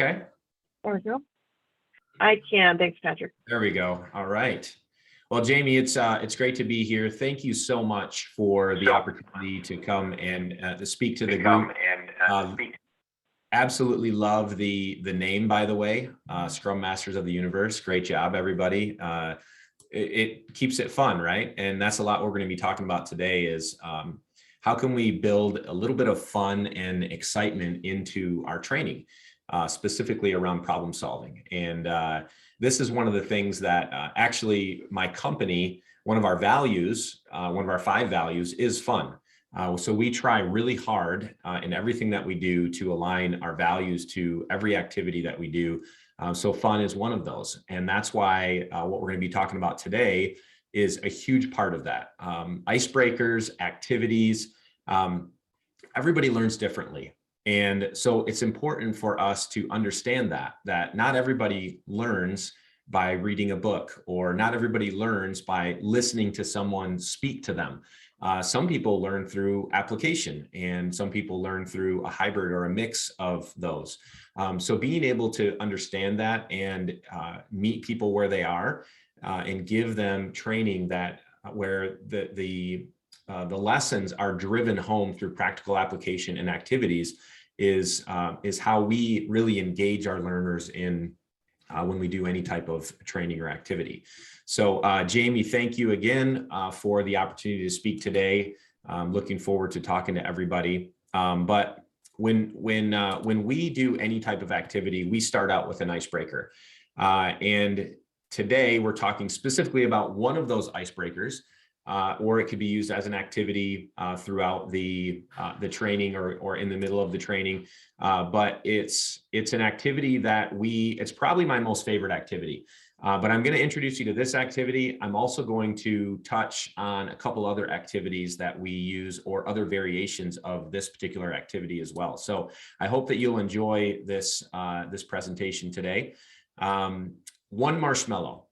Okay, There we go. I can. Thanks, Patrick. there we go. All right. Well, Jamie, it's great to be here. Thank you so much for the opportunity to come and to speak to the group. Absolutely love the name, by the way, Scrum Masters of the Universe. Great job, everybody. It keeps it fun, right? And that's a lot we're going to be talking about today is how can we build a little bit of fun and excitement into our training, specifically around problem solving. And this is one of the things that actually my company, one of our values, one of our 5 values is fun. So we try really hard in everything that we do to align our values to every activity that we do. So fun is one of those. And that's why what we're going to be talking about today is a huge part of that. Icebreakers, activities, everybody learns differently. And so it's important for us to understand that not everybody learns by reading a book, or not everybody learns by listening to someone speak to them. Some people learn through application, and some people learn through a hybrid or a mix of those. So being able to understand that and meet people where they are and give them training that where the lessons are driven home through practical application and activities is how we really engage our learners in when we do any type of training or activity. So Jamie, thank you again for the opportunity to speak today. I'm looking forward to talking to everybody. But when we do any type of activity, we start out with an icebreaker. And today we're talking specifically about one of those icebreakers, or it could be used as an activity throughout the training or in the middle of the training. But it's an activity that it's probably my most favorite activity. But I'm going to introduce you to this activity. I'm also going to touch on a couple other activities that we use or other variations of this particular activity as well. So I hope that you'll enjoy this presentation today. One marshmallow.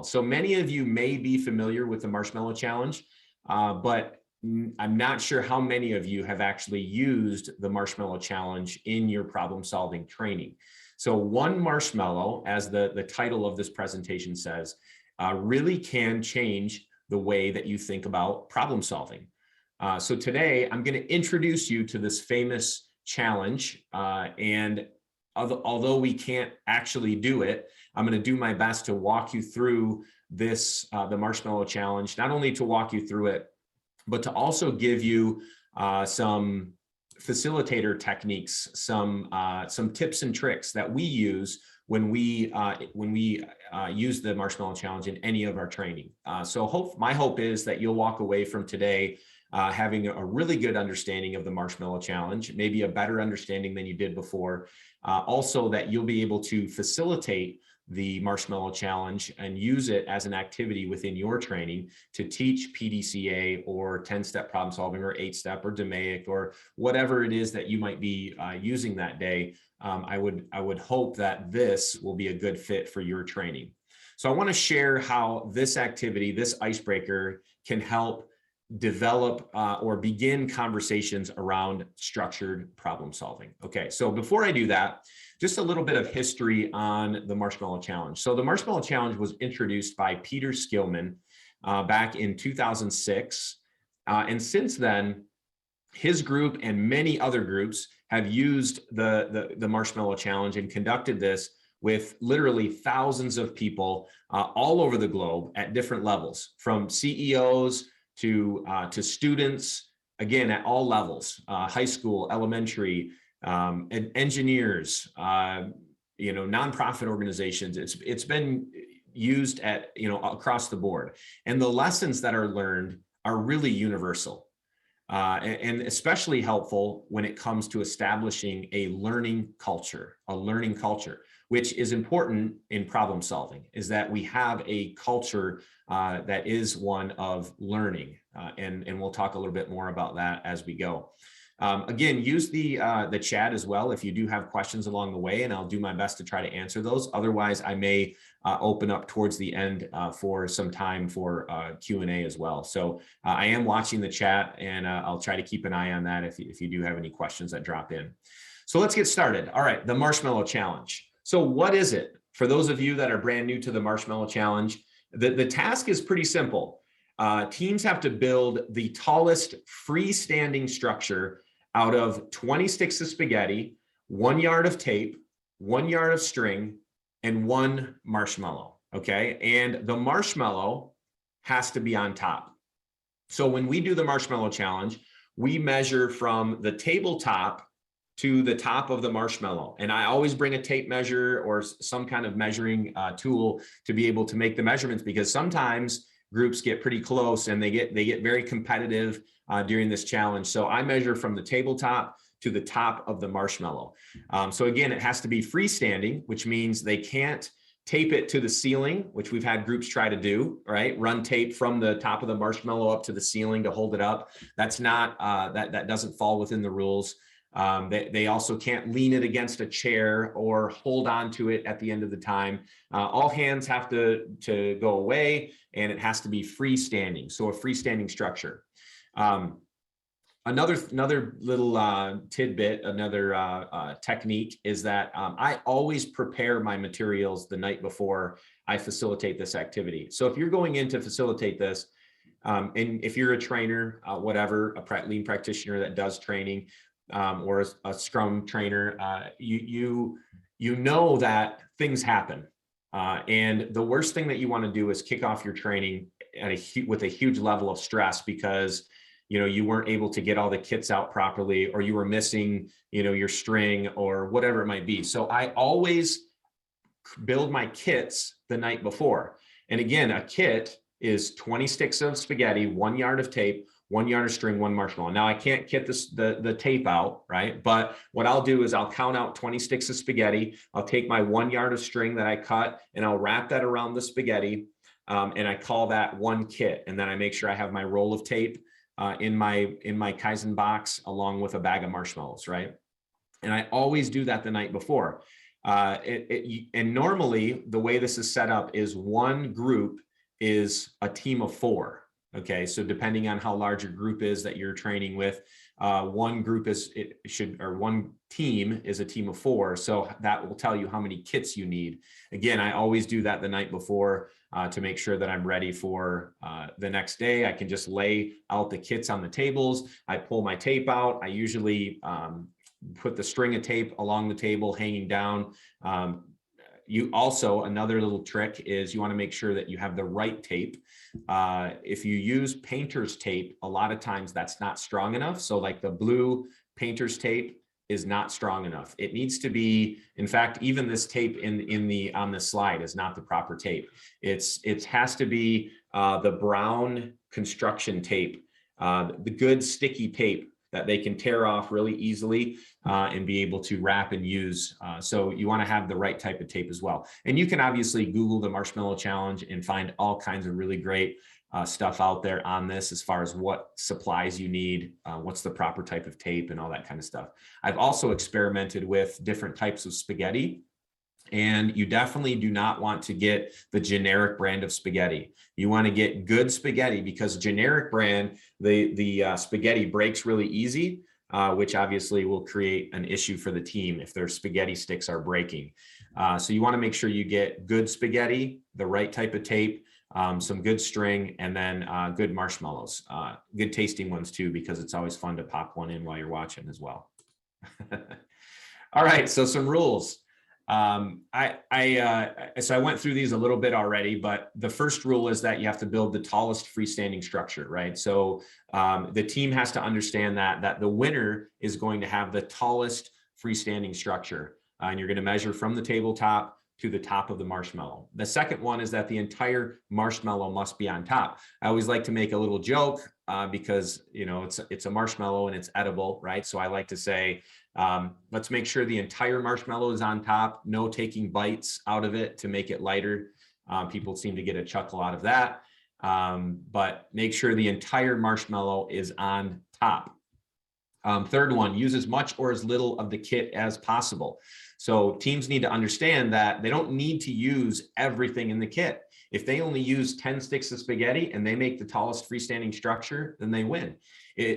So many of you may be familiar with the Marshmallow Challenge, but I'm not sure how many of you have actually used the Marshmallow Challenge in your problem solving training. So one marshmallow, as the title of this presentation says, really can change the way that you think about problem solving. So today I'm going to introduce you to this famous challenge, and although we can't actually do it, I'm going to do my best to walk you through this, the Marshmallow Challenge, not only to walk you through it, but to also give you some facilitator techniques, some tips and tricks that we use when we use the Marshmallow Challenge in any of our training. So my hope is that you'll walk away from today having a really good understanding of the Marshmallow Challenge, maybe a better understanding than you did before. Also that you'll be able to facilitate the Marshmallow Challenge and use it as an activity within your training to teach PDCA or 10-step problem solving or 8-step or DMAIC or whatever it is that you might be using that day. I would hope that this will be a good fit for your training. So I want to share how this activity, this icebreaker, can help develop or begin conversations around structured problem solving. Okay, so before I do that, just a little bit of history on the Marshmallow Challenge. So the Marshmallow Challenge was introduced by Peter Skillman back in 2006. And since then, his group and many other groups have used the Marshmallow Challenge and conducted this with literally thousands of people all over the globe at different levels, from CEOs to students, again, at all levels, high school, elementary, engineers, nonprofit organizations. It's been used at, across the board. And the lessons that are learned are really universal and especially helpful when it comes to establishing a learning culture, which is important in problem solving, is that we have a culture that is one of learning. And we'll talk a little bit more about that as we go. Again, use the chat as well if you do have questions along the way, and I'll do my best to try to answer those. Otherwise, I may open up towards the end for some time for Q&A as well. So I am watching the chat, and I'll try to keep an eye on that if you do have any questions that drop in. So let's get started. All right, the Marshmallow Challenge. So what is it? For those of you that are brand new to the Marshmallow Challenge, the task is pretty simple. Teams have to build the tallest freestanding structure out of 20 sticks of spaghetti, 1 yard of tape, 1 yard of string, and 1 marshmallow, okay? And the marshmallow has to be on top. So when we do the Marshmallow Challenge, we measure from the tabletop to the top of the marshmallow. And I always bring a tape measure or some kind of measuring tool to be able to make the measurements, because sometimes groups get pretty close and they get very competitive during this challenge. So I measure from the tabletop to the top of the marshmallow. So again, it has to be freestanding, which means they can't tape it to the ceiling, which we've had groups try to do, right? Run tape from the top of the marshmallow up to the ceiling to hold it up. That's not, that doesn't fall within the rules. They also can't lean it against a chair or hold on to it at the end of the time. All hands have to go away, and it has to be freestanding. So a freestanding structure. Another little tidbit, another technique is that I always prepare my materials the night before I facilitate this activity. So if you're going in to facilitate this, and if you're a trainer, whatever, a lean practitioner that does training, or a Scrum trainer, you know that things happen. And the worst thing that you want to do is kick off your training with a huge level of stress because you weren't able to get all the kits out properly, or you were missing your string or whatever it might be. So I always build my kits the night before. And again, a kit is 20 sticks of spaghetti, 1 yard of tape, 1 yard of string, 1 marshmallow. Now I can't get the tape out, right? But what I'll do is I'll count out 20 sticks of spaghetti. I'll take my 1 yard of string that I cut and I'll wrap that around the spaghetti. And I call that 1 kit. And then I make sure I have my roll of tape in my Kaizen box along with a bag of marshmallows, right? And I always do that the night before. And normally the way this is set up is one group is a team of 4. Okay, so depending on how large your group is that you're training with, one team is a team of 4. So that will tell you how many kits you need. Again, I always do that the night before to make sure that I'm ready for the next day. I can just lay out the kits on the tables. I pull my tape out. I usually put the string of tape along the table hanging down. Another little trick is you want to make sure that you have the right tape. If you use painter's tape, a lot of times that's not strong enough. So like the blue painter's tape is not strong enough. It needs to be, in fact, even this tape on the slide is not the proper tape. It has to be the brown construction tape, the good sticky tape that they can tear off really easily and be able to wrap and use. So you want to have the right type of tape as well. And you can obviously Google the Marshmallow Challenge and find all kinds of really great stuff out there on this as far as what supplies you need, what's the proper type of tape and all that kind of stuff. I've also experimented with different types of spaghetti. And you definitely do not want to get the generic brand of spaghetti. You want to get good spaghetti because generic brand, the spaghetti breaks really easy, which obviously will create an issue for the team if their spaghetti sticks are breaking. So you want to make sure you get good spaghetti, the right type of tape, some good string, and then good marshmallows, good tasting ones too, because it's always fun to pop one in while you're watching as well. All right, so some rules. So I went through these a little bit already, but the first rule is that you have to build the tallest freestanding structure, right? So the team has to understand that the winner is going to have the tallest freestanding structure, and you're going to measure from the tabletop to the top of the marshmallow. The second one is that the entire marshmallow must be on top. I always like to make a little joke because it's a marshmallow and it's edible, right? So I like to say, let's make sure the entire marshmallow is on top, no taking bites out of it to make it lighter. People seem to get a chuckle out of that, but make sure the entire marshmallow is on top. Third one, use as much or as little of the kit as possible. So teams need to understand that they don't need to use everything in the kit. If they only use 10 sticks of spaghetti and they make the tallest freestanding structure, then they win.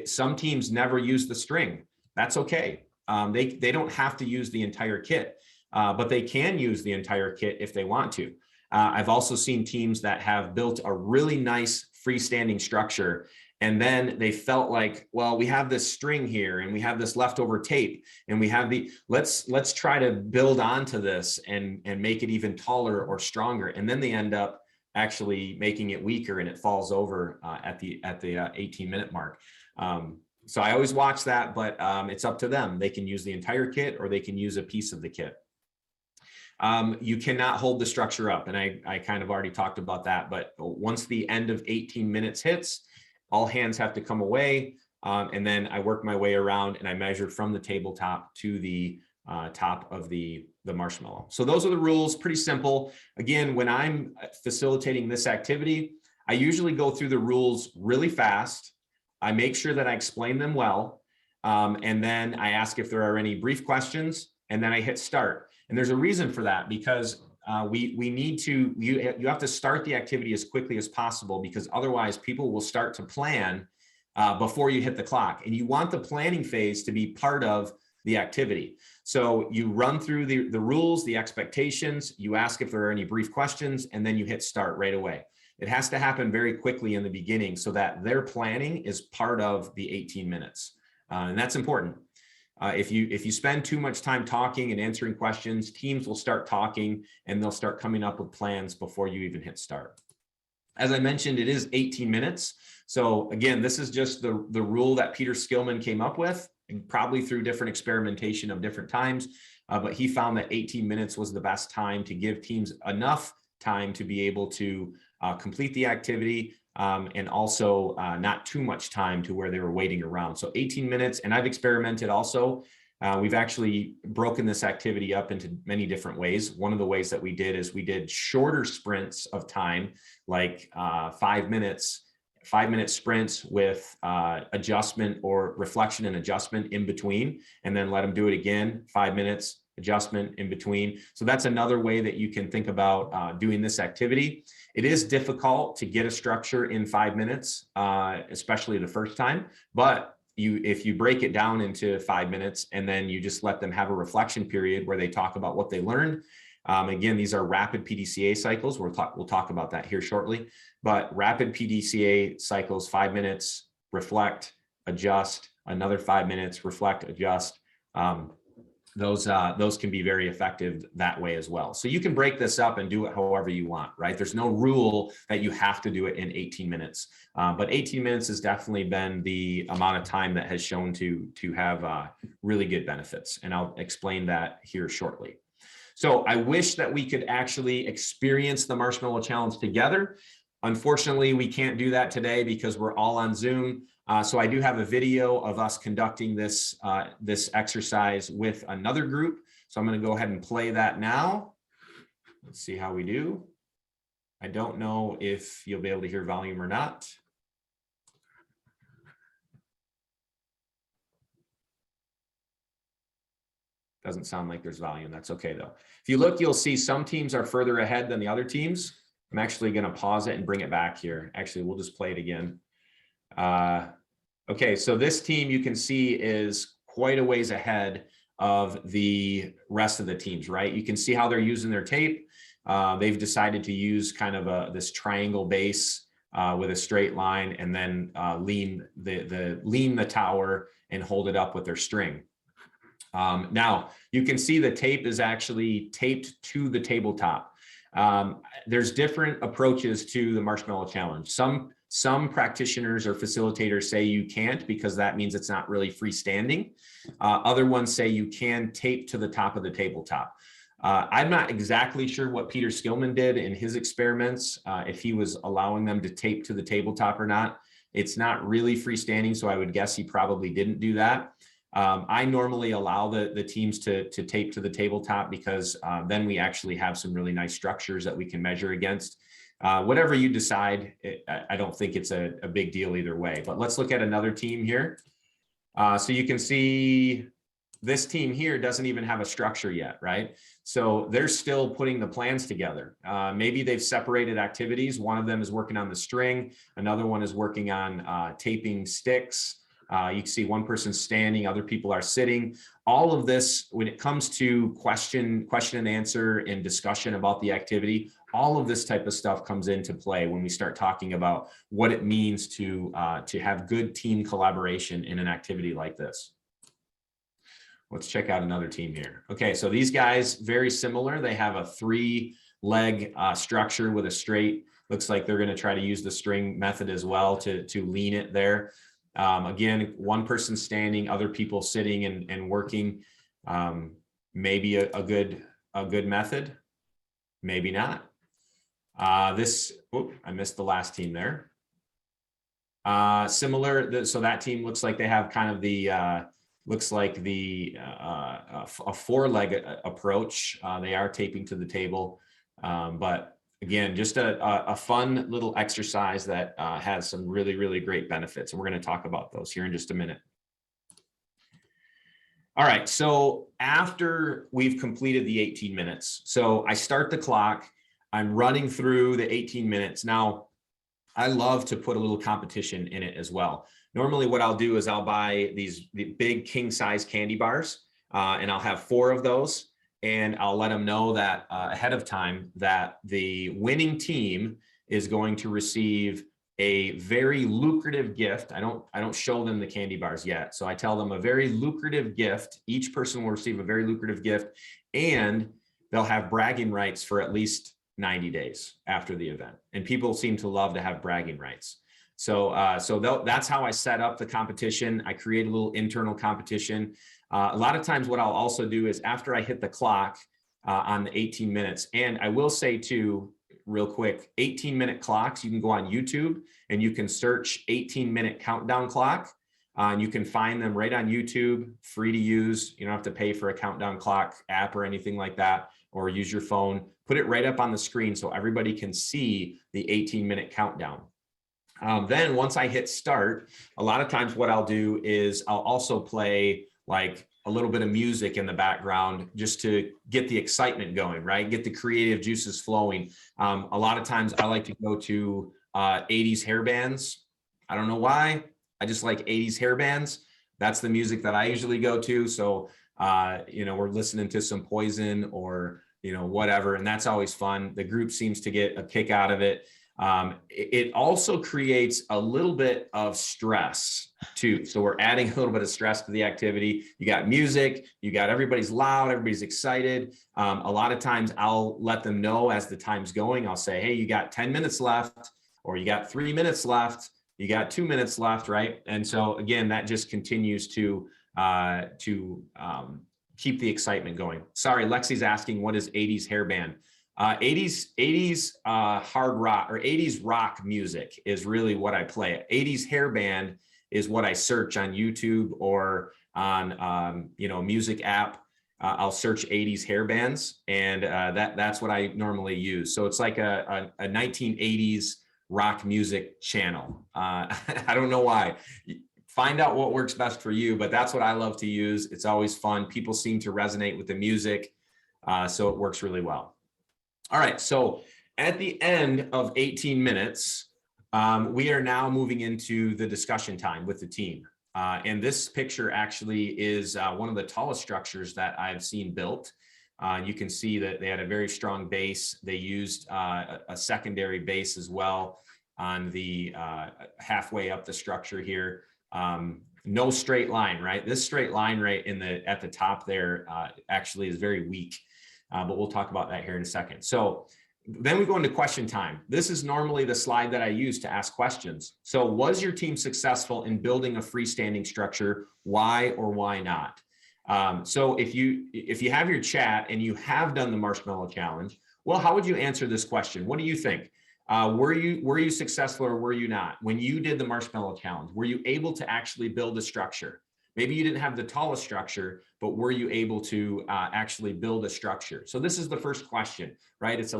Some teams never use the string. That's okay. They don't have to use the entire kit, but they can use the entire kit if they want to. I've also seen teams that have built a really nice freestanding structure, and then they felt like, well, we have this string here and we have this leftover tape and we have let's try to build onto this and make it even taller or stronger. And then they end up actually making it weaker and it falls over at the 18-minute mark. So I always watch that, but it's up to them. They can use the entire kit or they can use a piece of the kit. You cannot hold the structure up. And I kind of already talked about that, but once the end of 18 minutes hits, all hands have to come away. And then I work my way around and I measure from the tabletop to the top of the marshmallow. So those are the rules, pretty simple. Again, when I'm facilitating this activity, I usually go through the rules really fast. I make sure that I explain them well. And then I ask if there are any brief questions, and then I hit start. And there's a reason for that, because we need to, you have to start the activity as quickly as possible, because otherwise people will start to plan before you hit the clock. And you want the planning phase to be part of the activity. So you run through the rules, the expectations, you ask if there are any brief questions, and then you hit start right away. It has to happen very quickly in the beginning so that their planning is part of the 18 minutes. And that's important. If you spend too much time talking and answering questions, teams will start talking and they'll start coming up with plans before you even hit start. As I mentioned, it is 18 minutes. So again, this is just the rule that Peter Skillman came up with, and probably through different experimentation of different times. But he found that 18 minutes was the best time to give teams enough time to be able to complete the activity, and also not too much time to where they were waiting around. So 18 minutes, and I've experimented also. We've actually broken this activity up into many different ways. One of the ways that we did is we did shorter sprints of time, like 5 minutes, 5-minute sprints with adjustment or reflection and adjustment in between, and then let them do it again, 5 minutes, adjustment in between. So that's another way that you can think about doing this activity. It is difficult to get a structure in 5 minutes, especially the first time, but if you break it down into 5 minutes and then you just let them have a reflection period where they talk about what they learned. Again, these are rapid PDCA cycles. We'll talk about that here shortly, but rapid PDCA cycles, 5 minutes, reflect, adjust, another 5 minutes, reflect, adjust. Those can be very effective that way as well. So you can break this up and do it however you want, right? There's no rule that you have to do it in 18 minutes, but 18 minutes has definitely been the amount of time that has shown to have really good benefits. And I'll explain that here shortly. So I wish that we could actually experience the Marshmallow Challenge together. Unfortunately, we can't do that today because we're all on Zoom. So I do have a video of us conducting this exercise with another group. So I'm going to go ahead and play that now. Let's see how we do. I don't know if you'll be able to hear volume or not. Doesn't sound like there's volume. That's okay though. If you look, you'll see some teams are further ahead than the other teams. I'm actually going to pause it and bring it back here. Actually, we'll just play it again. Okay, so this team you can see is quite a ways ahead of the rest of the teams, right? You can see how they're using their tape. They've decided to use kind of this triangle base with a straight line, and then lean the tower and hold it up with their string. Now you can see the tape is actually taped to the tabletop. There's different approaches to the Marshmallow Challenge. Some practitioners or facilitators say you can't because that means it's not really freestanding. Other ones say you can tape to the top of the tabletop. I'm not exactly sure what Peter Skillman did in his experiments, if he was allowing them to tape to the tabletop or not. It's not really freestanding, so I would guess he probably didn't do that. I normally allow the teams to tape to the tabletop because then we actually have some really nice structures that we can measure against. Whatever you decide, I don't think it's a big deal either way. But let's look at another team here. So you can see this team here doesn't even have a structure yet, right? So they're still putting the plans together. Maybe they've separated activities. One of them is working on the string. Another one is working on taping sticks. You can see one person standing, other people are sitting. All of this, when it comes to question and answer and discussion about the activity, all of this type of stuff comes into play when we start talking about what it means to have good team collaboration in an activity like this. Let's check out another team here. Okay, so these guys, very similar. They have a 3-leg structure with a straight. Looks like they're going to try to use the string method as well to lean it there. Again, one person standing, other people sitting and working. Maybe a good method, maybe not. I missed the last team there. Similar, so that team looks like they have kind of the a 4-leg approach. They are taping to the table, but again, just a fun little exercise that has some really, really great benefits. And we're going to talk about those here in just a minute. All right, so after we've completed the 18 minutes, so I start the clock, I'm running through the 18 minutes. Now, I love to put a little competition in it as well. Normally what I'll do is I'll buy the big king size candy bars, and I'll have 4 of those. And I'll let them know that ahead of time that the winning team is going to receive a very lucrative gift. I don't show them the candy bars yet. So I tell them a very lucrative gift. Each person will receive a very lucrative gift, and they'll have bragging rights for at least 90 days after the event. And people seem to love to have bragging rights. So that's how I set up the competition. I create a little internal competition. A lot of times what I'll also do is after I hit the clock on the 18 minutes, and I will say too, real quick, 18-minute clocks, you can go on YouTube and you can search 18-minute countdown clock. And you can find them right on YouTube, free to use. You don't have to pay for a countdown clock app or anything like that, or use your phone. Put it right up on the screen so everybody can see the 18-minute countdown. Then once I hit start, a lot of times what I'll do is I'll also play like a little bit of music in the background just to get the excitement going, right? Get the creative juices flowing. A lot of times I like to go to 80s hair bands. I don't know why. I just like 80s hair bands. That's the music that I usually go to. So, we're listening to some Poison or, whatever, and that's always fun. The group seems to get a kick out of it. It also creates a little bit of stress too. So we're adding a little bit of stress to the activity. You got music, you got everybody's loud, everybody's excited. A lot of times I'll let them know as the time's going. I'll say, hey, you got 10 minutes left, or you got 3 minutes left, you got 2 minutes left, right? And so again, that just continues to keep the excitement going. Sorry, Lexi's asking, what is 80s hairband? 80s hard rock or 80s rock music is really what I play. 80s hairband is what I search on YouTube or on music app. I'll search 80s hairbands, and that's what I normally use. So it's like a 1980s rock music channel. I don't know why. Find out what works best for you, but that's what I love to use. It's always fun. People seem to resonate with the music, so it works really well. All right, so at the end of 18 minutes, we are now moving into the discussion time with the team. And this picture actually is one of the tallest structures that I've seen built. You can see that they had a very strong base. They used a secondary base as well on the halfway up the structure here. No straight line, right? This straight line right at the top there actually is very weak. But we'll talk about that here in a second. So then we go into question time. This is normally the slide that I use to ask questions. So was your team successful in building a freestanding structure? Why or why not? So if you have your chat and you have done the Marshmallow Challenge, well, how would you answer this question? What do you think? Were you successful or were you not? When you did the Marshmallow Challenge, were you able to actually build a structure? Maybe you didn't have the tallest structure, but were you able to actually build a structure? So this is the first question, right? It's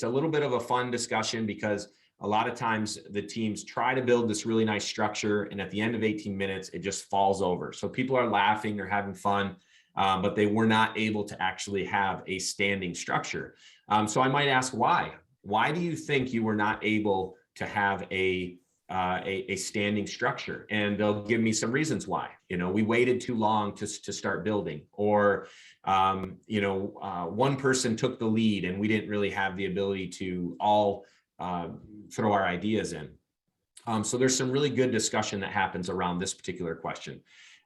a little bit of a fun discussion because a lot of times the teams try to build this really nice structure, and at the end of 18 minutes, it just falls over. So people are laughing, they're having fun, but they were not able to actually have a standing structure. So I might ask why? Why do you think you were not able to have a a standing structure, and they'll give me some reasons why. We waited too long to start building, or one person took the lead and we didn't really have the ability to all throw our ideas in. So there's some really good discussion that happens around this particular question.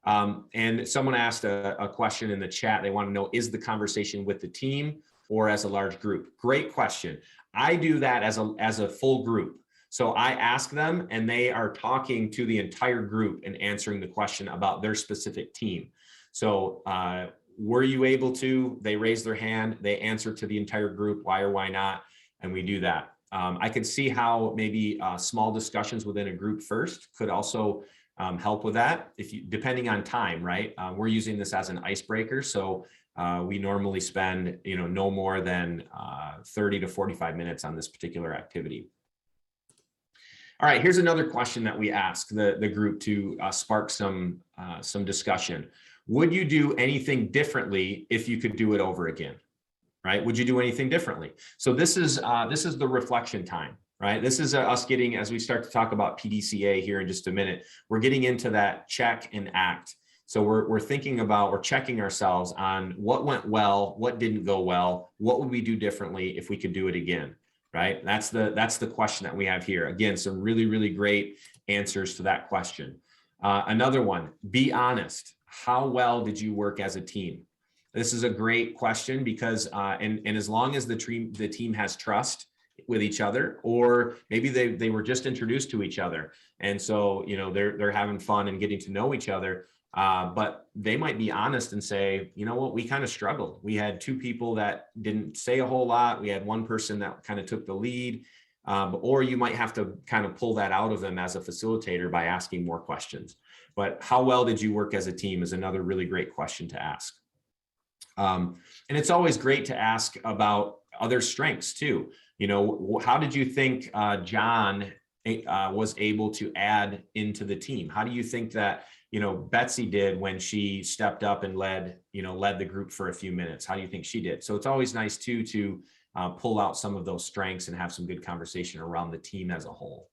And someone asked a question in the chat. They want to know, is the conversation with the team or as a large group? Great question. I do that as a full group. So I ask them and they are talking to the entire group and answering the question about their specific team. So were you able to? They raise their hand, they answer to the entire group, why or why not, and we do that. I could see how maybe small discussions within a group first could also help with that, depending on time, right? We're using this as an icebreaker, so we normally spend no more than 30 to 45 minutes on this particular activity. All right, here's another question that we ask the group to spark some discussion. Would you do anything differently if you could do it over again? Right? Would you do anything differently? So this is the reflection time, right? This is us getting, as we start to talk about PDCA here in just a minute, we're getting into that check and act. So we're thinking about, we're checking ourselves on what went well, what didn't go well, what would we do differently if we could do it again, right? That's the question that we have here. Again, some really, really great answers to that question. Another one, be honest. How well did you work as a team? This is a great question because, and as long as the team has trust with each other, or maybe they were just introduced to each other, and so they're having fun and getting to know each other, but they might be honest and say, you know what, we kind of struggled. We had two people that didn't say a whole lot. We had one person that kind of took the lead, or you might have to kind of pull that out of them as a facilitator by asking more questions. But how well did you work as a team is another really great question to ask. And it's always great to ask about other strengths too. How did you think John was able to add into the team? How do you think that Betsy did when she stepped up and led the group for a few minutes? How do you think she did? So it's always nice too to pull out some of those strengths and have some good conversation around the team as a whole.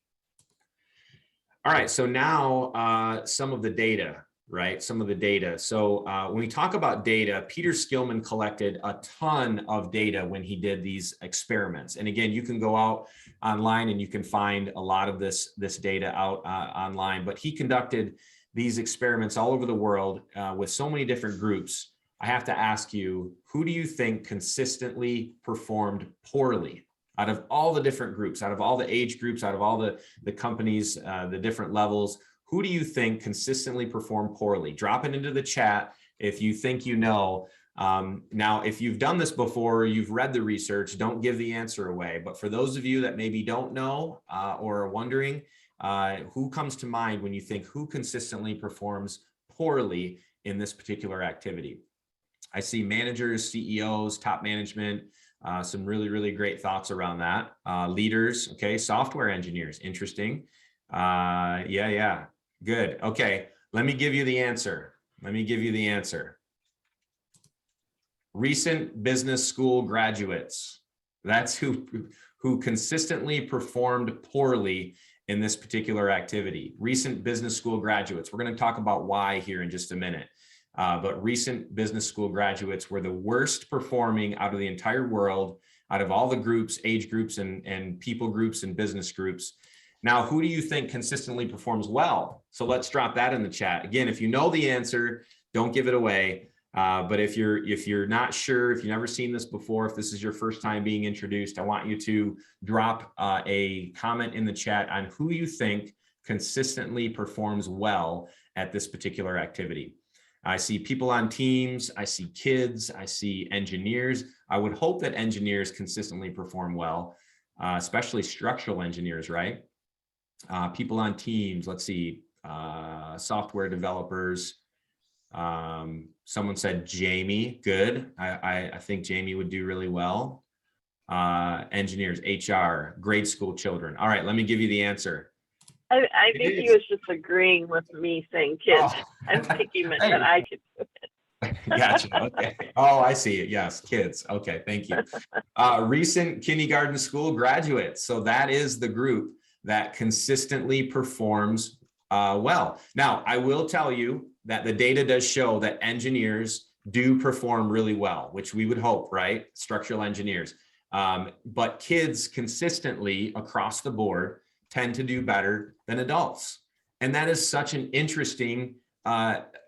All right, so now some of the data. Right? Some of the data. So when we talk about data, Peter Skillman collected a ton of data when he did these experiments. And again, you can go out online and you can find a lot of this data out online, but he conducted these experiments all over the world with so many different groups. I have to ask you, who do you think consistently performed poorly out of all the different groups, out of all the age groups, out of all the companies, the different levels? Who do you think consistently performed poorly? Drop it into the chat if you think you know. Now, if you've done this before, you've read the research, don't give the answer away. But for those of you that maybe don't know or are wondering, who comes to mind when you think who consistently performs poorly in this particular activity? I see managers, CEOs, top management, some really, really great thoughts around that. Leaders, okay, software engineers, interesting. Yeah. Good. Okay. Let me give you the answer. Recent business school graduates. That's who consistently performed poorly in this particular activity. Recent business school graduates. We're going to talk about why here in just a minute. But recent business school graduates were the worst performing out of the entire world, out of all the groups, age groups, and people groups and business groups. Now, who do you think consistently performs well? So let's drop that in the chat. Again, if you know the answer, don't give it away. But if you're not sure, if you've never seen this before, if this is your first time being introduced, I want you to drop a comment in the chat on who you think consistently performs well at this particular activity. I see people on teams, I see kids, I see engineers. I would hope that engineers consistently perform well, especially structural engineers, right? People on teams, let's see, software developers. Someone said Jamie, good. I think Jamie would do really well. Engineers, HR, grade school children. All right, let me give you the answer. I think he was just agreeing with me saying kids. Oh. I'm thinking that I could do it. Gotcha. Okay. Oh, I see it. Yes, kids. Okay, thank you. Recent kindergarten school graduates. So that is the group. that consistently performs well. Now, I will tell you that the data does show that engineers do perform really well, which we would hope, right? Structural engineers. But kids consistently across the board tend to do better than adults. And that is such an interesting,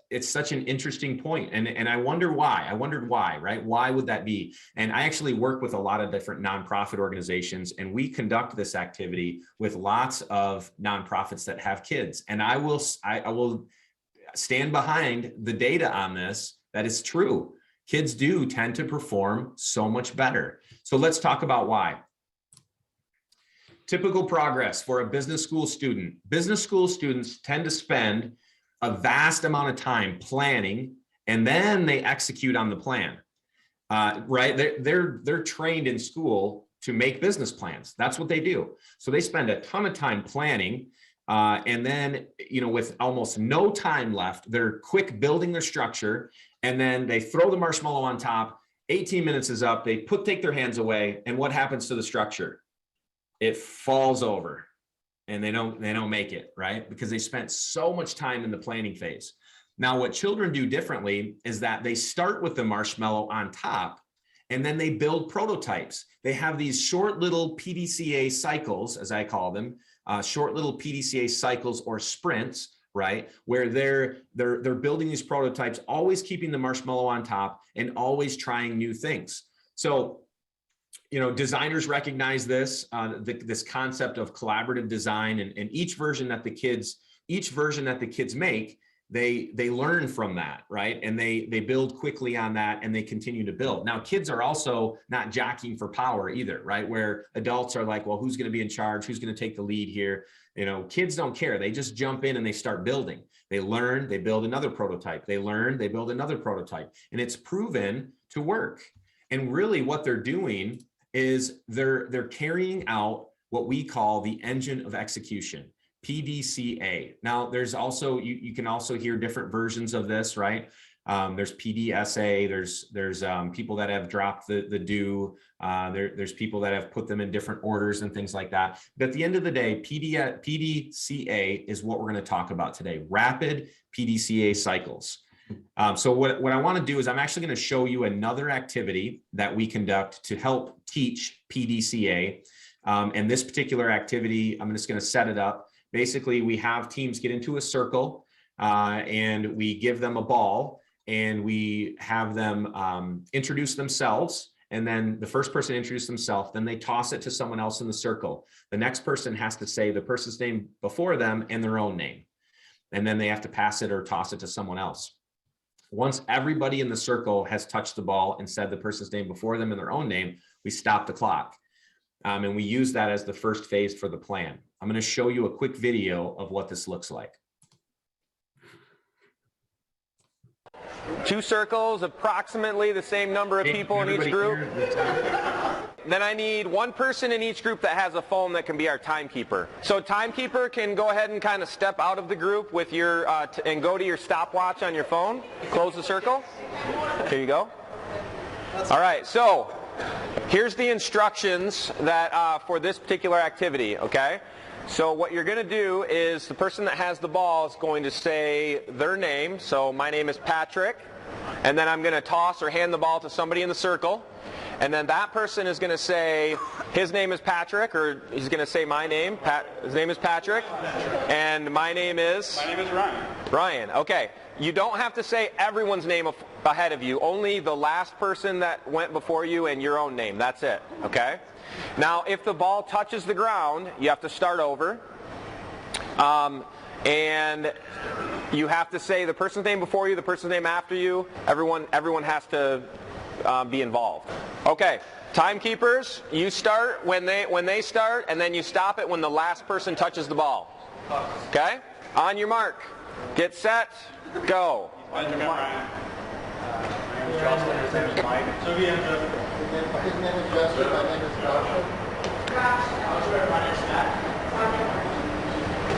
it's such an interesting point. And I wonder why. I wondered why, right? Why would that be? And I actually work with a lot of different nonprofit organizations, and we conduct this activity with lots of nonprofits that have kids. And I will stand behind the data on this. That is true. Kids do tend to perform so much better. So let's talk about why. Typical progress for a business school student. Business school students tend to spend a vast amount of time planning, and then they execute on the plan, right? They're trained in school to make business plans. That's what they do. So they spend a ton of time planning, and then, with almost no time left, they're quick building their structure, and then they throw the marshmallow on top. 18 minutes is up. They take their hands away, and what happens to the structure? It falls over. And they don't make it, right? Because they spent so much time in the planning phase. Now, what children do differently is that they start with the marshmallow on top, and then they build prototypes. They have these short little PDCA cycles, as I call them, short little PDCA cycles or sprints, right? Where they're building these prototypes, always keeping the marshmallow on top and always trying new things. So, designers recognize this, this concept of collaborative design, and each version that the kids make, they learn from that, right? And they build quickly on that, and they continue to build. Now, kids are also not jockeying for power either, right? Where adults are like, well, who's going to be in charge? Who's going to take the lead here? Kids don't care. They just jump in and they start building. They learn, they build another prototype. They learn, they build another prototype, and it's proven to work. And really what they're doing is they're carrying out what we call the engine of execution, PDCA. Now, there's also, you can also hear different versions of this, right? There's PDSA, there's people that have dropped the do, there's people that have put them in different orders and things like that. But at the end of the day, PDCA is what we're going to talk about today, rapid PDCA cycles. So what I want to do is I'm actually going to show you another activity that we conduct to help teach PDCA. And this particular activity, I'm just going to set it up. Basically, we have teams get into a circle, and we give them a ball, and we have them introduce themselves. And then the first person introduces themselves, then they toss it to someone else in the circle. The next person has to say the person's name before them and their own name. And then they have to pass it or toss it to someone else. Once everybody in the circle has touched the ball and said the person's name before them and their own name, we stop the clock. And we use that as the first phase for the plan. I'm going to show you a quick video of what this looks like. 2 circles, approximately the same number of people in each group. Then I need 1 person in each group that has a phone that can be our timekeeper. So timekeeper can go ahead and kind of step out of the group with your and go to your stopwatch on your phone. Close the circle. Here you go. All right, so here's the instructions that for this particular activity, okay? So what you're going to do is the person that has the ball is going to say their name. So my name is Patrick. And then I'm going to toss or hand the ball to somebody in the circle. And then that person is going to say his name is Patrick, or he's going to say my name. His name is Patrick. And my name is? My name is Ryan. Ryan. Okay. You don't have to say everyone's name ahead of you. Only the last person that went before you and your own name. That's it. Okay? Now, if the ball touches the ground, you have to start over. And you have to say the person's name before you, the person's name after you. Everyone has to be involved. Okay, timekeepers, you start when they start, and then you stop it when the last person touches the ball. Okay? On your mark, get set, go. My name is Justin. His name is Mike. So we have Justin. His name is Justin. My name is Joshua. My name is Matt.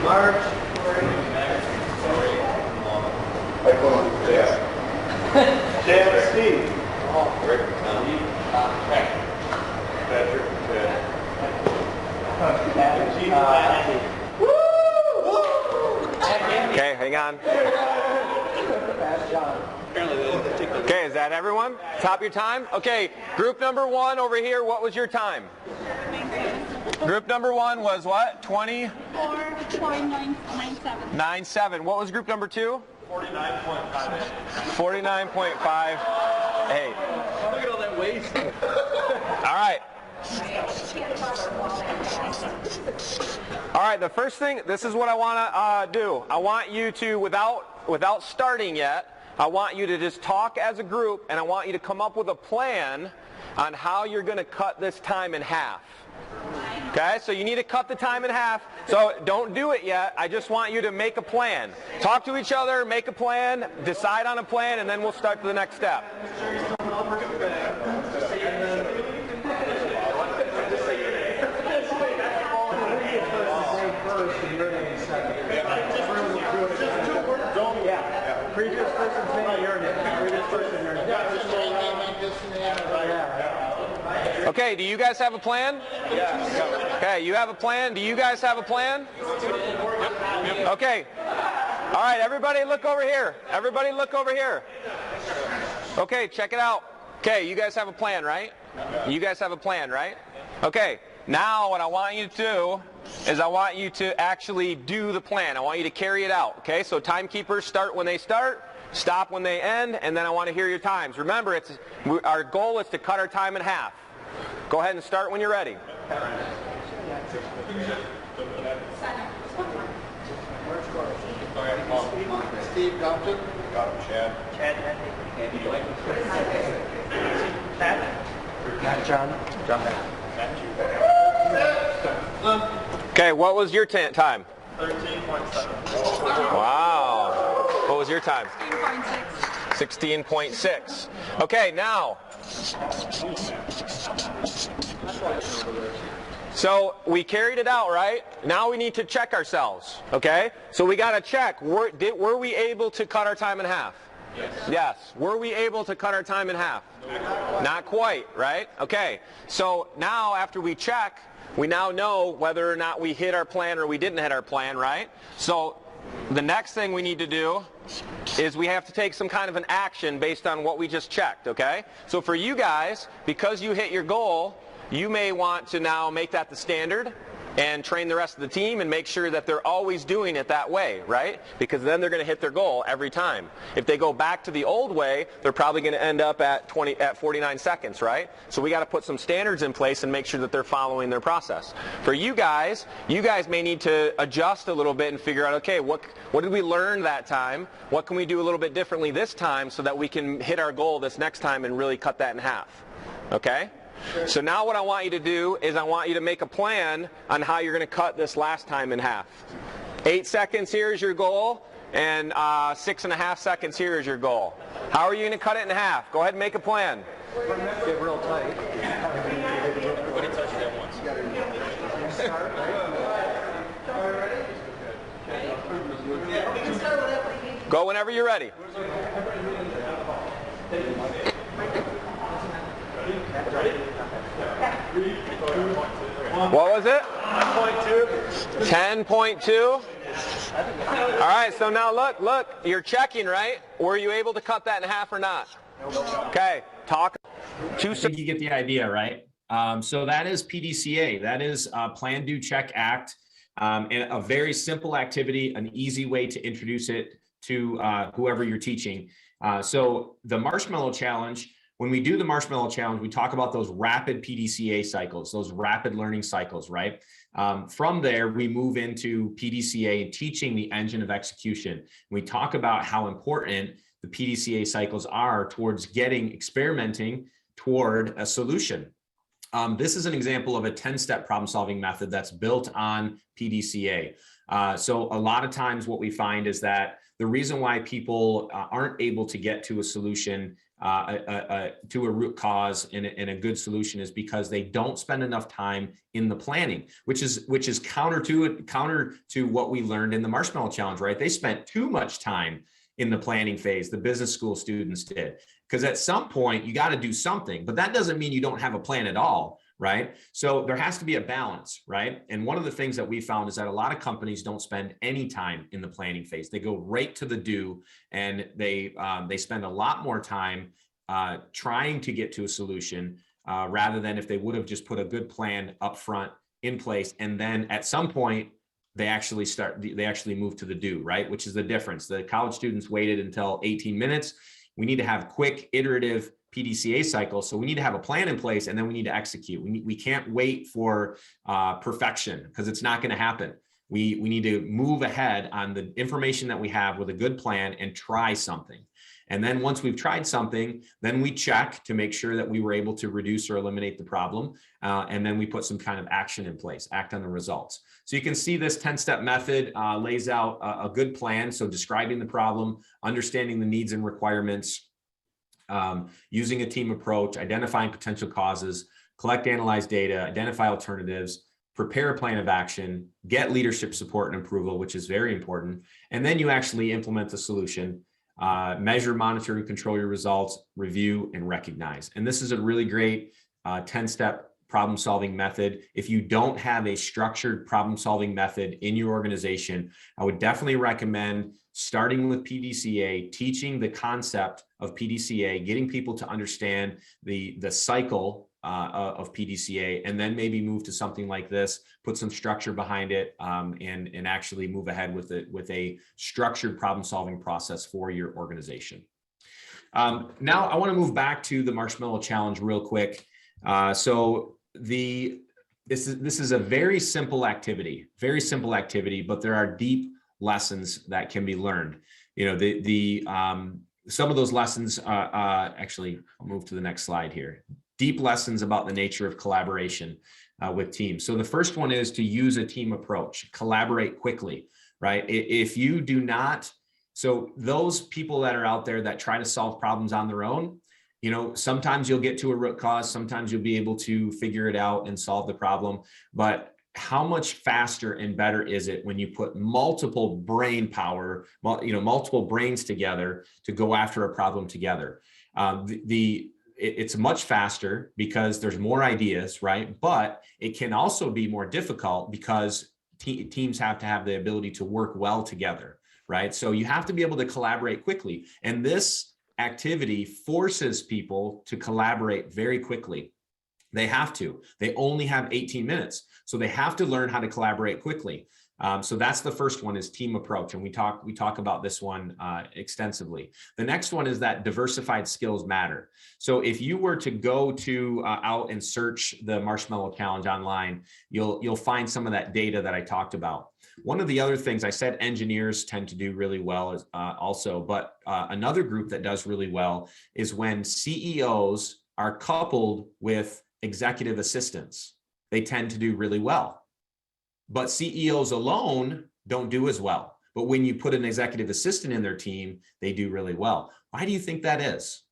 March. Dan, Steve. Rick. Patrick. Hang on. Okay, is that everyone? Top your time? Okay, group number 1 over here, what was your time? Group number 1 was what? 24.97. What was group number 2? 49.58. 49.58. Look at all that waste. All right. All right, the first thing, this is what I want to do. I want you to, without starting yet, I want you to just talk as a group, and I want you to come up with a plan on how you're going to cut this time in half. Okay, so you need to cut the time in half. So don't do it yet. I just want you to make a plan. Talk to each other, make a plan, decide on a plan, and then we'll start to the next step. Previous person's name, your name. Previous person, your name. Okay, do you guys have a plan? Yeah. Okay, you have a plan? Do you guys have a plan? Yep. Okay. All right, everybody look over here. Everybody look over here. Okay, check it out. Okay, you guys have a plan, right? You guys have a plan, right? Okay, now what I want you to do is I want you to actually do the plan. I want you to carry it out. Okay, so timekeepers start when they start, stop when they end, and then I want to hear your times. Remember, our goal is to cut our time in half. Go ahead and start when you're ready. Steve Compton. Got him, Chad. Pat. John. Okay, what was your time? 13.7. Wow. What was your time? 16.6. 16.6. Okay, now. So we carried it out, right? Now we need to check ourselves, okay? So we got to check, were we able to cut our time in half? Yes. Were we able to cut our time in half? Not quite, right? Okay. So now after we check, we now know whether or not we hit our plan or we didn't hit our plan, right? So the next thing we need to do is we have to take some kind of an action based on what we just checked, okay? So for you guys, because you hit your goal, you may want to now make that the standard and train the rest of the team and make sure that they're always doing it that way, right? Because then they're going to hit their goal every time. If they go back to the old way, they're probably going to end up at 49 seconds, right? So we got to put some standards in place and make sure that they're following their process. For you guys may need to adjust a little bit and figure out, okay, what did we learn that time? What can we do a little bit differently this time so that we can hit our goal this next time and really cut that in half? Okay? So now what I want you to do is I want you to make a plan on how you're going to cut this last time in half. 8 seconds here is your goal, and 6.5 seconds here is your goal. How are you going to cut it in half? Go ahead and make a plan. Get real tight. Everybody touch that once. Go whenever you're ready. What was it? 10.2. 10.2. All right, so now look, you're checking, right? Were you able to cut that in half or not? Okay, talk. I think you get the idea, right? So that is PDCA. That is Plan, Do, Check, Act. And a very simple activity, an easy way to introduce it to whoever you're teaching. So the Marshmallow Challenge, when we do the Marshmallow Challenge, we talk about those rapid PDCA cycles, those rapid learning cycles, right? From there, we move into PDCA and teaching the engine of execution. We talk about how important the PDCA cycles are towards experimenting toward a solution. This is an example of a 10-step problem-solving method that's built on PDCA. So a lot of times what we find is that the reason why people aren't able to get to a solution, to a root cause and a good solution is because they don't spend enough time in the planning, which is counter to what we learned in the Marshmallow Challenge, right? They spent too much time in the planning phase. The business school students did, because at some point you got to do something, but that doesn't mean you don't have a plan at all, right? So there has to be a balance, right? And one of the things that we found is that a lot of companies don't spend any time in the planning phase. They go right to the do, and they spend a lot more time trying to get to a solution rather than if they would have just put a good plan up front in place, and then at some point they actually move to the do, right? Which is the difference. The college students waited until 18 minutes. We need to have quick iterative PDCA cycles. So we need to have a plan in place, and then we need to execute. We can't wait for perfection, because it's not going to happen. We need to move ahead on the information that we have with a good plan and try something. And then once we've tried something, then we check to make sure that we were able to reduce or eliminate the problem. And then we put some kind of action in place, act on the results. So you can see this 10-step method lays out a good plan. So describing the problem, understanding the needs and requirements, using a team approach, identifying potential causes, collect, analyze data, identify alternatives, prepare a plan of action, get leadership support and approval, which is very important. And then you actually implement the solution. Measure, monitor, and control your results, review, and recognize. And this is a really great 10-step problem-solving method. If you don't have a structured problem-solving method in your organization, I would definitely recommend starting with PDCA, teaching the concept of PDCA, getting people to understand the cycle of PDCA, and then maybe move to something like this, put some structure behind it, and actually move ahead with it with a structured problem-solving process for your organization. Now I want to move back to the Marshmallow Challenge real quick. So this is a very simple activity, but there are deep lessons that can be learned. You know, some of those lessons, actually, I'll move to the next slide here. Deep lessons about the nature of collaboration with teams. So the first one is to use a team approach, collaborate quickly, right? If you do not, so those people that are out there that try to solve problems on their own, you know, sometimes you'll get to a root cause, sometimes you'll be able to figure it out and solve the problem, but how much faster and better is it when you put multiple brain power, multiple brains together to go after a problem together? It's much faster because there's more ideas, right? But it can also be more difficult because teams have to have the ability to work well together, right? So you have to be able to collaborate quickly. And this activity forces people to collaborate very quickly. They have to. They only have 18 minutes. So they have to learn how to collaborate quickly. So that's the first one, is team approach. And we talk about this one extensively. The next one is that diversified skills matter. So if you were to go to out and search the Marshmallow Challenge online, you'll find some of that data that I talked about. One of the other things I said, engineers tend to do really well also, but another group that does really well is when CEOs are coupled with executive assistants. They tend to do really well. But CEOs alone don't do as well. But when you put an executive assistant in their team, they do really well. Why do you think that is?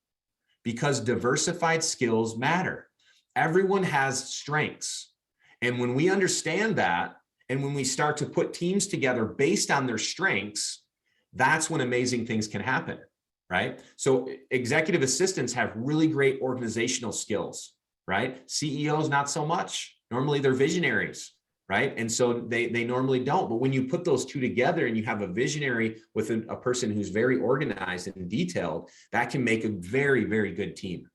Because diversified skills matter. Everyone has strengths. And when we understand that, and when we start to put teams together based on their strengths, that's when amazing things can happen, right? So executive assistants have really great organizational skills, right? CEOs, not so much. Normally they're visionaries, right? And so they normally don't. But when you put those two together and you have a visionary with a person who's very organized and detailed, that can make a very, very good team.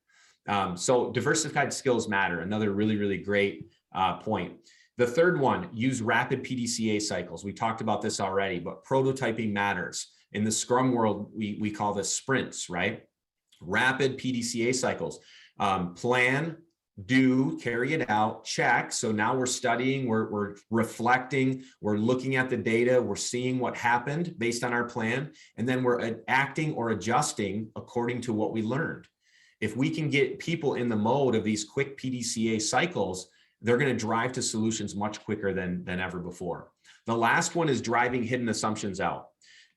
So diversified skills matter. Another really, really great point. The third one, use rapid PDCA cycles. We talked about this already, but prototyping matters. In the Scrum world, we call this sprints, right? Rapid PDCA cycles. Plan, do, carry it out, check. So now we're studying, we're reflecting, we're looking at the data, we're seeing what happened based on our plan, and then we're acting or adjusting according to what we learned. If we can get people in the mode of these quick PDCA cycles, they're going to drive to solutions much quicker than ever before. The last one is driving hidden assumptions out.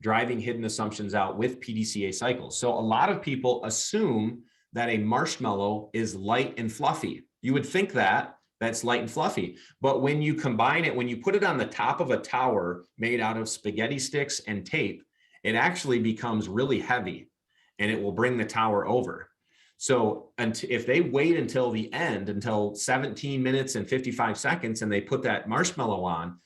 Driving hidden assumptions out with PDCA cycles. So a lot of people assume that a marshmallow is light and fluffy. You would think that's light and fluffy, but when you combine it, when you put it on the top of a tower made out of spaghetti sticks and tape, it actually becomes really heavy and it will bring the tower over. So if they wait until the end, until 17 minutes and 55 seconds, and they put that marshmallow on,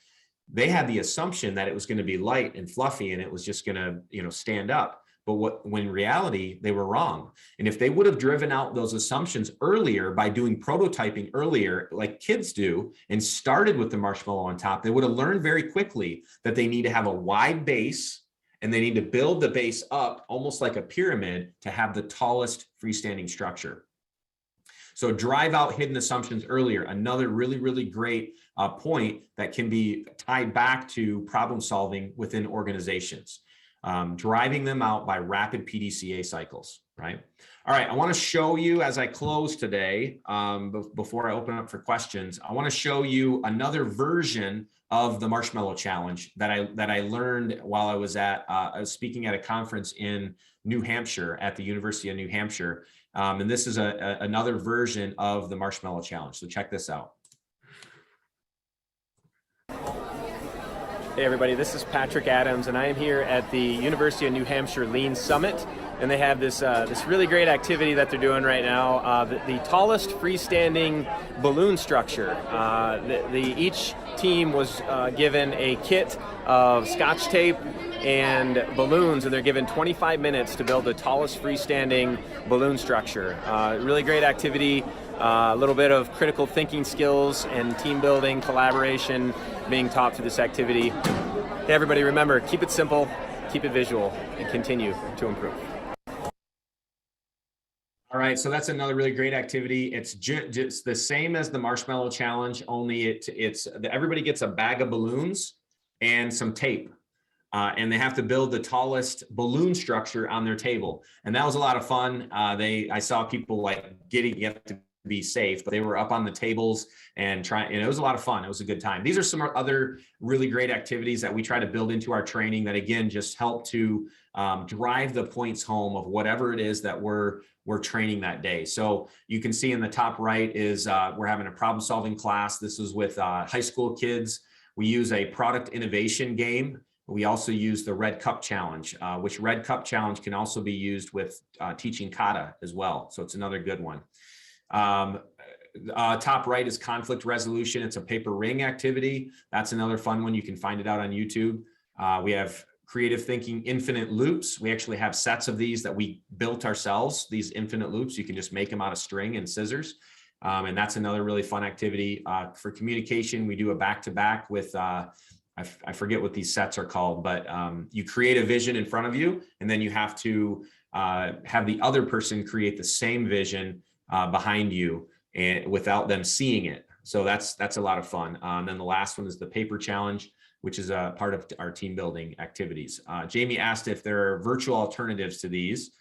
they had the assumption that it was going to be light and fluffy and it was just going to, stand up. But when in reality, they were wrong. And if they would have driven out those assumptions earlier by doing prototyping earlier, like kids do, and started with the marshmallow on top, they would have learned very quickly that they need to have a wide base and they need to build the base up almost like a pyramid to have the tallest freestanding structure. So drive out hidden assumptions earlier. Another really, really great point that can be tied back to problem solving within organizations. Driving them out by rapid PDCA cycles, right? All right, I want to show you as I close today, before I open up for questions, I want to show you another version of the Marshmallow Challenge that I learned while I was speaking at a conference in New Hampshire at the University of New Hampshire. And this is another version of the Marshmallow Challenge. So check this out. Hey everybody, this is Patrick Adams, and I am here at the University of New Hampshire Lean Summit, and they have this really great activity that they're doing right now, the tallest freestanding balloon structure. Each team was given a kit of Scotch tape and balloons, and they're given 25 minutes to build the tallest freestanding balloon structure. Really great activity. A little bit of critical thinking skills and team building, collaboration being taught through this activity. Hey everybody, remember, keep it simple, keep it visual, and continue to improve. All right, so that's another really great activity. It's just the same as the Marshmallow Challenge, only everybody gets a bag of balloons and some tape. And they have to build the tallest balloon structure on their table. And that was a lot of fun. I saw people you have to be safe, but they were up on the tables and it was a lot of fun. It was a good time. These are some other really great activities that we try to build into our training that again, just help to drive the points home of whatever it is that we're training that day. So you can see in the top right is we're having a problem solving class. This is with high school kids. We use a product innovation game. We also use the Red Cup Challenge, which Red Cup Challenge can also be used with teaching kata as well. So it's another good one. Top right is conflict resolution. It's a paper ring activity. That's another fun one. You can find it out on YouTube. We have creative thinking infinite loops. We actually have sets of these that we built ourselves, these infinite loops. You can just make them out of string and scissors. And that's another really fun activity. For communication, we do a back-to-back with I forget what these sets are called, but you create a vision in front of you, and then you have to have the other person create the same vision behind you and without them seeing it. So that's a lot of fun. And then the last one is the paper challenge, which is a part of our team building activities. Jamie asked if there are virtual alternatives to these.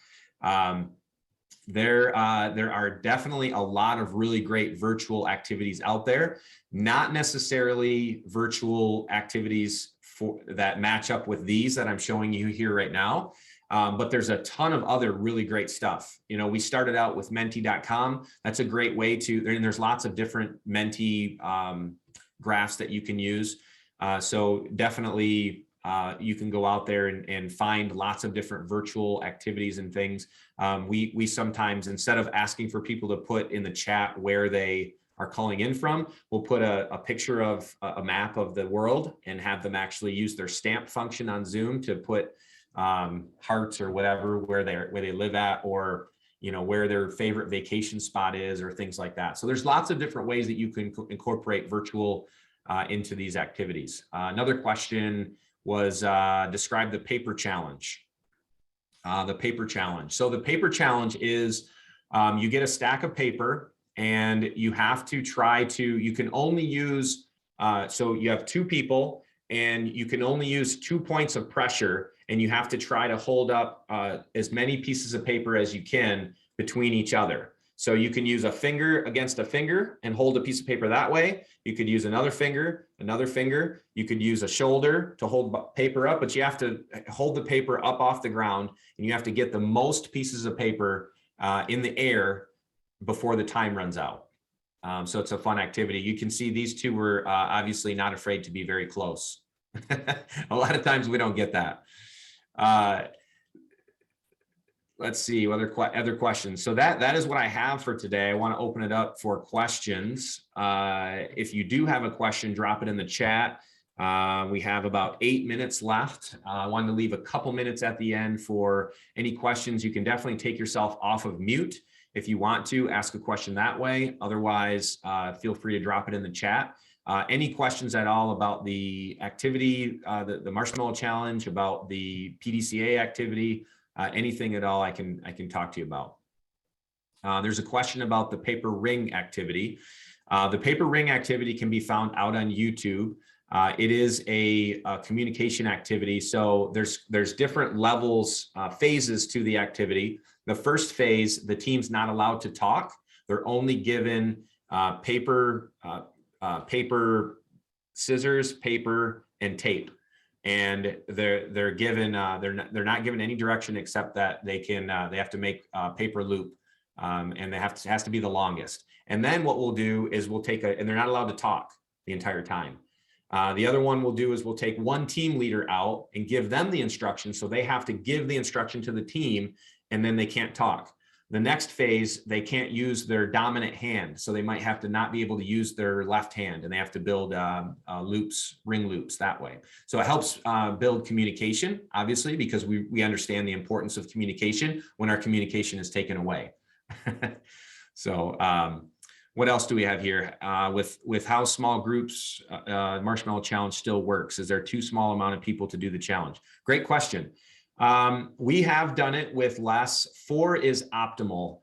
There are definitely a lot of really great virtual activities out there, not necessarily virtual activities that match up with these that I'm showing you here right now. But there's a ton of other really great stuff. We started out with menti.com. That's a great way and there's lots of different Menti graphs that you can use. So definitely you can go out there and find lots of different virtual activities and things. We sometimes, instead of asking for people to put in the chat where they are calling in from, we'll put a picture of a map of the world and have them actually use their stamp function on Zoom to put hearts or whatever where they live at, or where their favorite vacation spot is, or things like that. So there's lots of different ways that you can incorporate virtual into these activities. Another question was describe the paper challenge. The paper challenge. So the paper challenge is you get a stack of paper and you have to you can only use, so you have two people and you can only use 2 points of pressure, and you have to try to hold up as many pieces of paper as you can between each other. So you can use a finger against a finger and hold a piece of paper that way. You could use another finger. You could use a shoulder to hold paper up, but you have to hold the paper up off the ground, and you have to get the most pieces of paper in the air before the time runs out. So it's a fun activity. You can see these two were obviously not afraid to be very close. A lot of times we don't get that. let's see other questions. So that is what I have for today. I want to open it up for questions. If you do have a question, drop it in the chat. We have about 8 minutes left. I wanted to leave a couple minutes at the end for any questions. You can definitely take yourself off of mute if you want to ask a question that way. Otherwise, feel free to drop it in the chat. Any questions at all about the activity, the Marshmallow Challenge, about the PDCA activity, anything at all I can talk to you about. There's a question about the paper ring activity. The paper ring activity can be found out on YouTube. It is a communication activity. So there's different levels, phases to the activity. The first phase, the team's not allowed to talk. They're only given paper, scissors, paper, and tape. And they're given they're not given any direction except that they have to make a paper loop, and it has to be the longest. And then what we'll do is and they're not allowed to talk the entire time. The other one we'll do is we'll take one team leader out and give them the instruction. So they have to give the instruction to the team, and then they can't talk. The next phase, they can't use their dominant hand. So they might have to not be able to use their left hand, and they have to build ring loops that way. So it helps build communication, obviously, because we understand the importance of communication when our communication is taken away. So what else do we have here? With how small groups Marshmallow Challenge still works? Is there too small amount of people to do the challenge? Great question. We have done it with less. 4 is optimal.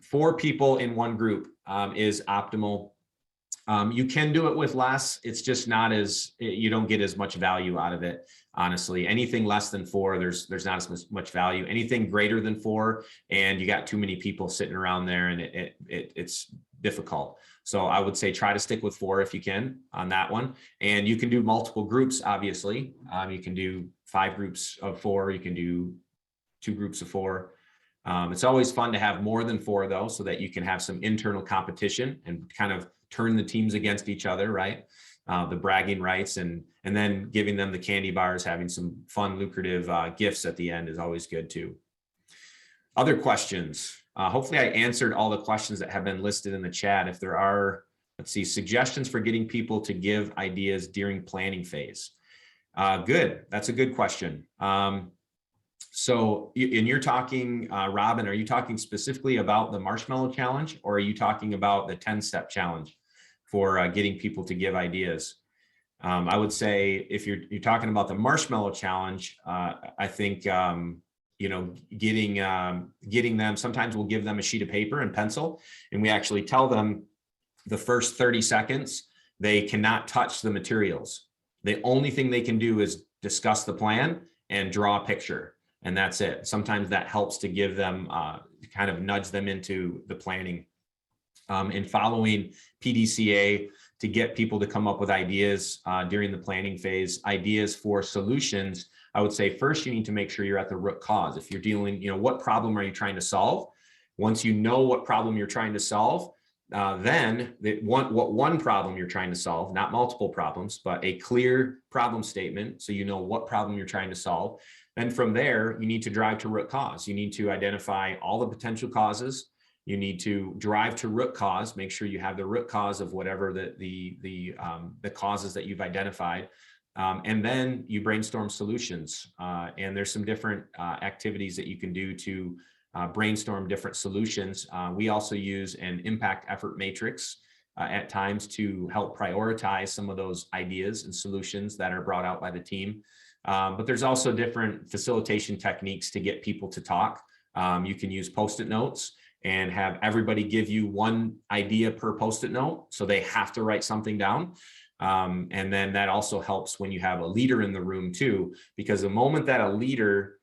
4 people in one group is optimal. You can do it with less. It's just not you don't get as much value out of it. Honestly, anything less than 4, there's not as much value. Anything greater than 4, and you got too many people sitting around there, and it's difficult. So I would say try to stick with 4 if you can on that one. And you can do multiple groups, obviously. You can do 5 groups of 4. You can do 2 groups of 4. It's always fun to have more than 4 though, so that you can have some internal competition and kind of turn the teams against each other, right? The bragging rights, and then giving them the candy bars, having some fun, lucrative gifts at the end is always good too. Other questions? Hopefully I answered all the questions that have been listed in the chat. If there are, let's see, suggestions for getting people to give ideas during planning phase. Good, that's a good question. So, and you're talking, Robin, are you talking specifically about the Marshmallow Challenge, or are you talking about the 10-step challenge for getting people to give ideas? I would say if you're talking about the Marshmallow Challenge, I think, you know, getting them, sometimes we'll give them a sheet of paper and pencil, and we actually tell them the first 30 seconds, they cannot touch the materials. The only thing they can do is discuss the plan and draw a picture, and that's it. Sometimes that helps to give them, kind of nudge them into the planning. And following PDCA to get people to come up with ideas during the planning phase, ideas for solutions. I would say first you need to make sure you're at the root cause. If you're dealing, you know, what problem are you trying to solve? Once you know what problem you're trying to solve, then what one problem you're trying to solve, not multiple problems, but a clear problem statement, so you know what problem you're trying to solve. Then from there, you need to drive to root cause. You need to identify all the potential causes. You need to drive to root cause, make sure you have the root cause of whatever the causes that you've identified. And then you brainstorm solutions. And there's some different activities that you can do to brainstorm different solutions. We also use an impact effort matrix at times to help prioritize some of those ideas and solutions that are brought out by the team. But there's also different facilitation techniques to get people to talk. You can use Post-it notes and have everybody give you one idea per Post-it note, so they have to write something down. And then that also helps when you have a leader in the room too, because the moment that a leader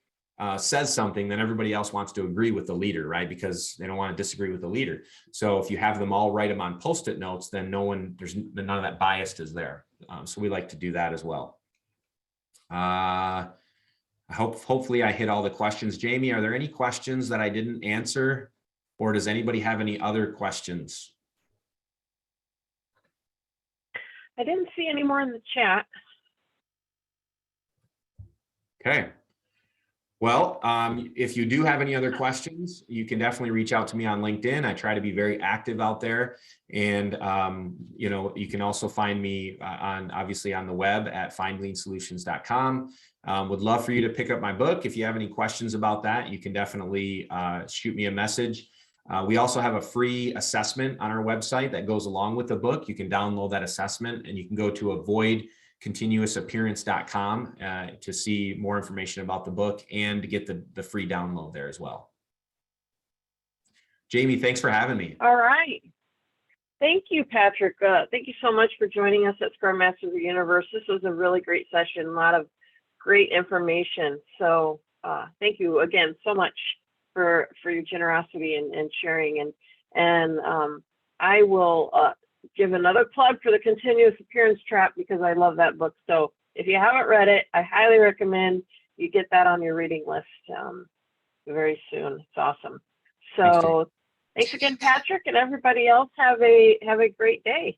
says something, then everybody else wants to agree with the leader, right? Because they don't want to disagree with the leader. So if you have them all write them on Post-it notes, then there's none of that bias is there. So we like to do that as well. Hopefully I hit all the questions. Jamie, are there any questions that I didn't answer, or does anybody have any other questions? I didn't see any more in the chat. Okay. Well, if you do have any other questions, you can definitely reach out to me on LinkedIn. I try to be very active out there. And, you know, you can also find me obviously on the web at findleansolutions.com. Would love for you to pick up my book. If you have any questions about that, you can definitely shoot me a message. We also have a free assessment on our website that goes along with the book. You can download that assessment, and you can go to avoidcontinuousappearance.com to see more information about the book and to get the free download there as well. Jamie, thanks for having me. All right. Thank you, Patrick. Thank you so much for joining us at Scrum Masters of the Universe. This was a really great session, a lot of great information. So thank you again so much for your generosity and sharing. And I will give another plug for the Continuous Appearance Trap, because I love that book. So if you haven't read it, I highly recommend you get that on your reading list very soon. It's awesome. So thanks again, Patrick, and everybody else. Have a great day.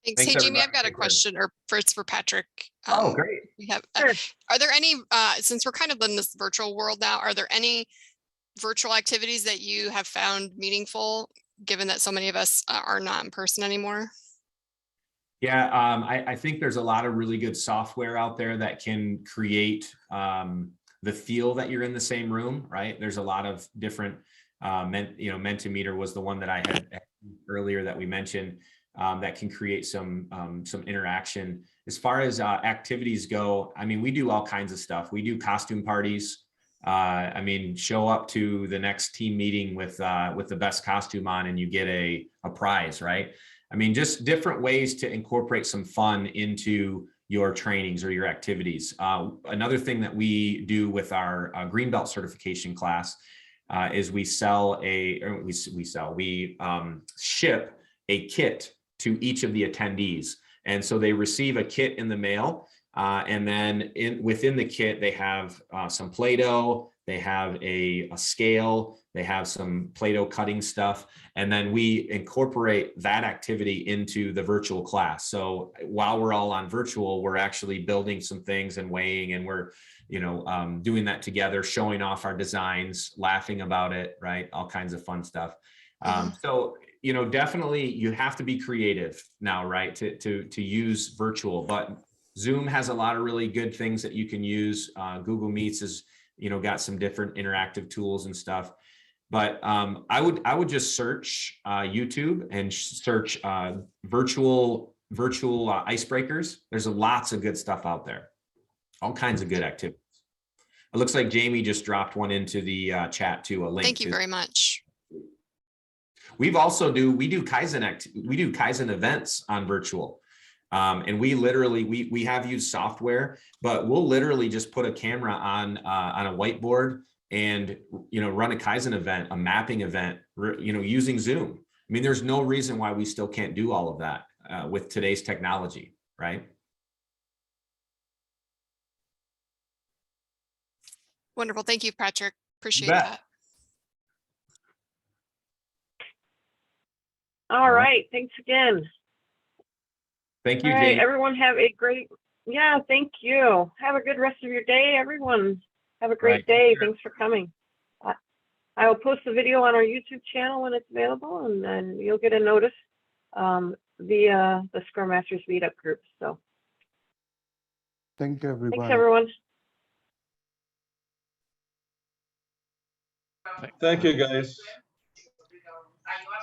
Thanks. Hey, Jamie, I've got a question, or first for Patrick. Oh, great. We have. Sure. Are there any, since we're kind of in this virtual world now, are there any virtual activities that you have found meaningful, given that so many of us are not in person anymore? Yeah, I think there's a lot of really good software out there that can create the feel that you're in the same room, right? There's a lot of different, Mentimeter was the one that I had earlier that we mentioned, that can create some interaction. As far as activities go, I mean, we do all kinds of stuff. We do costume parties. I mean, show up to the next team meeting with the best costume on, and you get a prize, right? I mean, just different ways to incorporate some fun into your trainings or your activities. Another thing that we do with our green belt certification class is we ship a kit to each of the attendees. And so they receive a kit in the mail, and then within the kit, they have some Play-Doh, they have a scale, they have some Play-Doh cutting stuff, and then we incorporate that activity into the virtual class. So while we're all on virtual, we're actually building some things and weighing, and we're doing that together, showing off our designs, laughing about it, right? All kinds of fun stuff. So, definitely you have to be creative now, right? To use virtual, but Zoom has a lot of really good things that you can use. Google Meets has, got some different interactive tools and stuff. But I would just search YouTube and search virtual icebreakers. There's lots of good stuff out there. All kinds of good activities. It looks like Jamie just dropped one into the chat too, a link. Thank you very much. We do Kaizen events on virtual. And we have used software, but we'll literally just put a camera on a whiteboard and, run a Kaizen event, a mapping event, using Zoom. I mean, there's no reason why we still can't do all of that with today's technology, right? Wonderful. Thank you, Patrick. Appreciate that. All right. Thanks again. Thank you, All right, Jamie. everyone have a great, thank you. Have a good rest of your day, everyone. Have a great day. Thanks for coming. I will post the video on our YouTube channel when it's available, and then you'll get a notice via the Scrum Masters meetup group. So Thank you, everyone. thanks, everyone. Thank you, guys.